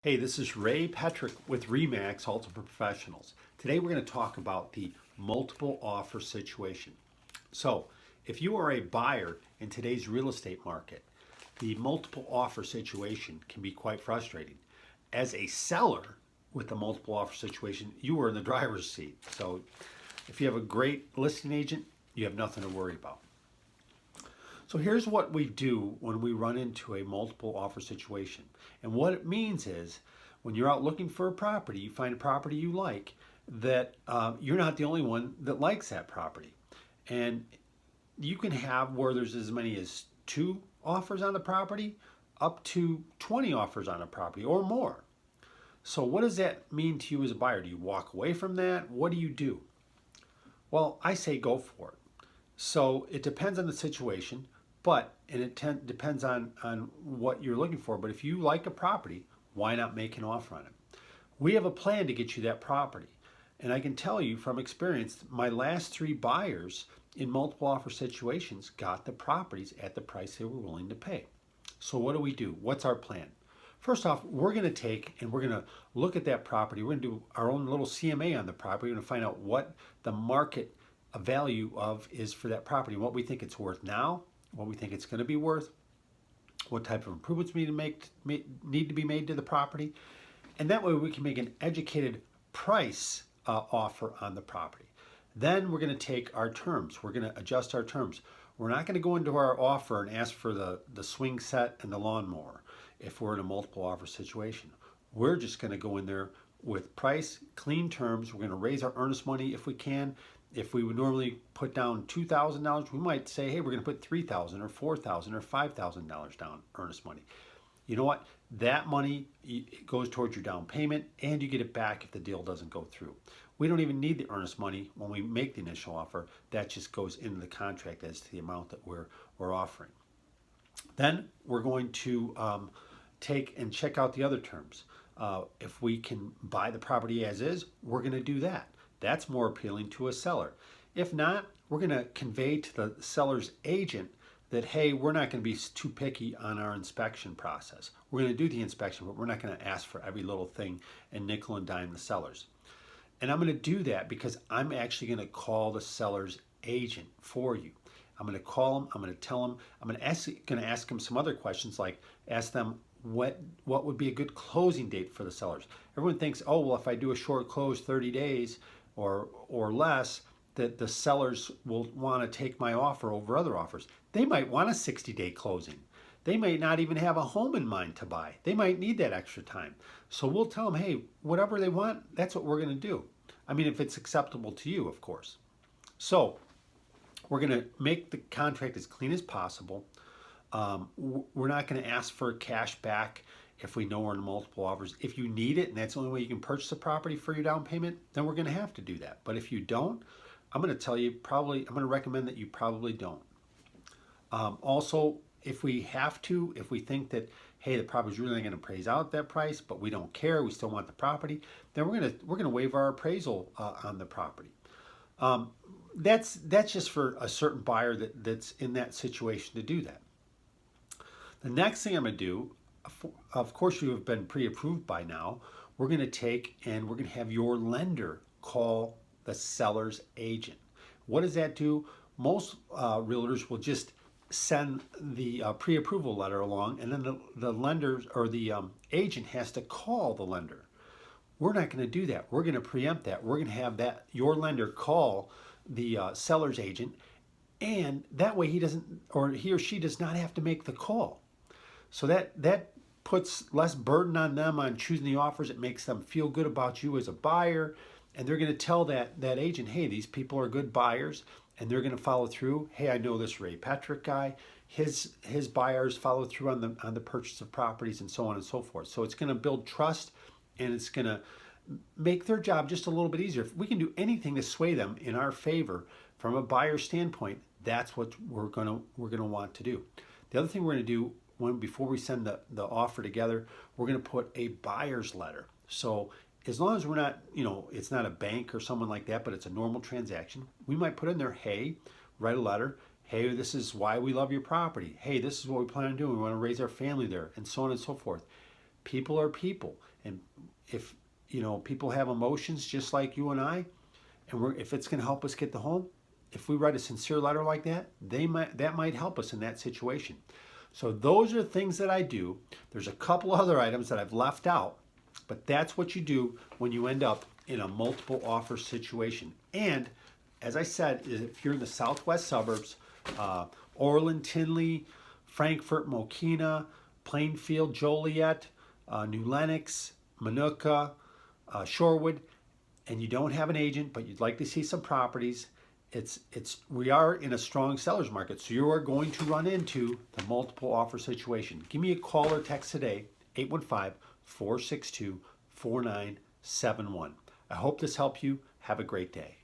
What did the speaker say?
Hey, this is Ray Petrick with REMAX Ultimate Professionals. Today we're going to talk about the multiple offer situation. So, if you are a buyer in today's real estate market, the multiple offer situation can be quite frustrating. As a seller with the multiple offer situation, you are in the driver's seat. So, if you have a great listing agent, you have nothing to worry about. So here's what we do when we run into a multiple offer situation. And what it means is when you're out looking for a property, you find a property you like, that you're not the only one that likes that property. And you can have where there's as many as 2 offers on the property up to 20 offers on a property or more. So what does that mean to you as a buyer? Do you walk away from that? What do you do? Well, I say go for it. So it depends on the situation, and it depends on what you're looking for. But if you like a property, why not make an offer on it? We have a plan to get you that property. And I can tell you from experience, my last 3 buyers in multiple offer situations got the properties at the price they were willing to pay. So what do? What's our plan? First off, we're going to take and we're going to look at that property. We're going to do our own little CMA on the property. We're going to find out what the market value of is for that property, what we think it's worth now, what we think it's going to be worth, what type of improvements we need to be made to the property, and that way we can make an educated price offer on the property. Then we're going to take our terms. We're going to adjust our terms. We're not going to go into our offer and ask for the swing set and the lawnmower if we're in a multiple offer situation. We're just going to go in there with price, clean terms. We're going to raise our earnest money if we can. If we would normally put down $2,000, we might say, hey, we're going to put $3,000 or $4,000 or $5,000 down earnest money. You know what? That money goes towards your down payment, and you get it back if the deal doesn't go through. We don't even need the earnest money when we make the initial offer. That just goes into the contract as to the amount that we're offering. Then we're going to take and check out the other terms. If we can buy the property as is, we're going to do that. That's more appealing to a seller. If not, we're going to convey to the seller's agent that, hey, we're not going to be too picky on our inspection process. We're going to do the inspection, but we're not going to ask for every little thing and nickel and dime the sellers. And I'm going to do that because I'm actually going to call the seller's agent for you. I'm going to call them. I'm going to tell them. I'm going to ask them some other questions, like ask them what would be a good closing date for the sellers. Everyone thinks, oh, well, if I do a short close, 30 days or less, that the sellers will want to take my offer over other offers. They might want a 60-day closing. They might not even have a home in mind to buy. They might need that extra time. So we'll tell them, hey, whatever they want, that's what we're going to do. I mean, if it's acceptable to you, of course. So we're going to make the contract as clean as possible. We're not going to ask for cash back if we know we're in multiple offers. If you need it and that's the only way you can purchase a property for your down payment, then we're going to have to do that. But if you don't, I'm going to tell you I'm going to recommend that you probably don't. Also, if we think that, hey, the property's really going to appraise out at that price, but we don't care, we still want the property, then we're going to waive our appraisal on the property. That's just for a certain buyer that's in that situation to do that. The next thing I'm going to do, of course you have been pre-approved by now, we're going to take and we're going to have your lender call the seller's agent. What does that do? Most realtors will just send the pre-approval letter along, and then the lender or the agent has to call the lender. We're not going to do that. We're going to preempt that. We're going to have your lender call the seller's agent, and that way he or she does not have to make the call. So that puts less burden on them on choosing the offers. It makes them feel good about you as a buyer, and they're going to tell that agent, hey, these people are good buyers, and they're going to follow through. Hey, I know this Ray Petrick guy. His buyers follow through on the purchase of properties, and so on and so forth. So it's going to build trust, and it's going to make their job just a little bit easier. If we can do anything to sway them in our favor from a buyer standpoint, that's what we're going to want to do. The other thing we're going to do before we send the offer together, we're going to put a buyer's letter. So as long as we're not, it's not a bank or someone like that, but it's a normal transaction, we might put in there, hey, write a letter. Hey, this is why we love your property. Hey, this is what we plan on doing. We want to raise our family there, and so on and so forth. People are people. And if people have emotions just like you and I, and if it's going to help us get the home, if we write a sincere letter like that, that might help us in that situation. So those are things that I do. There's a couple other items that I've left out, but that's what you do when you end up in a multiple offer situation. And as I said, if you're in the southwest suburbs, Orland, Tinley, Frankfort, Mokina, Plainfield, Joliet, New Lenox, Minooka, Shorewood, and you don't have an agent, but you'd like to see some properties, we are in a strong seller's market, so you are going to run into the multiple offer situation. Give me a call or text today, 815-462-4971. I hope this helped you. Have a great day.